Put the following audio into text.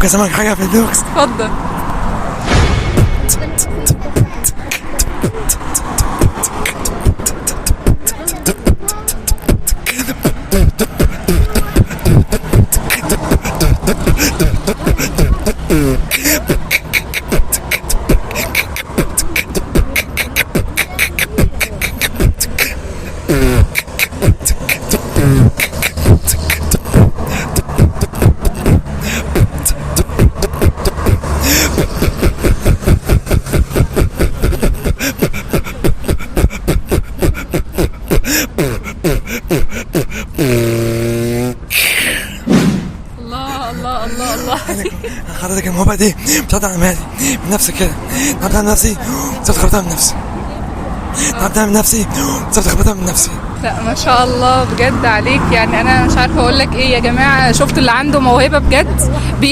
ممكن اسمعك حاجه في البوكس؟ اتفضل. الله الله الله الله. حضرتك الموبايل دي بتعدي على مالي من نفسي كده، تعبت من نفسي صرت خبطها من نفسي، تعبت من نفسي صرت خبطها من نفسي. لا ما شاء الله بجد عليك، يعني انا مش عارفه اقول لك ايه يا جماعه. شفت اللي عنده موهبه بجد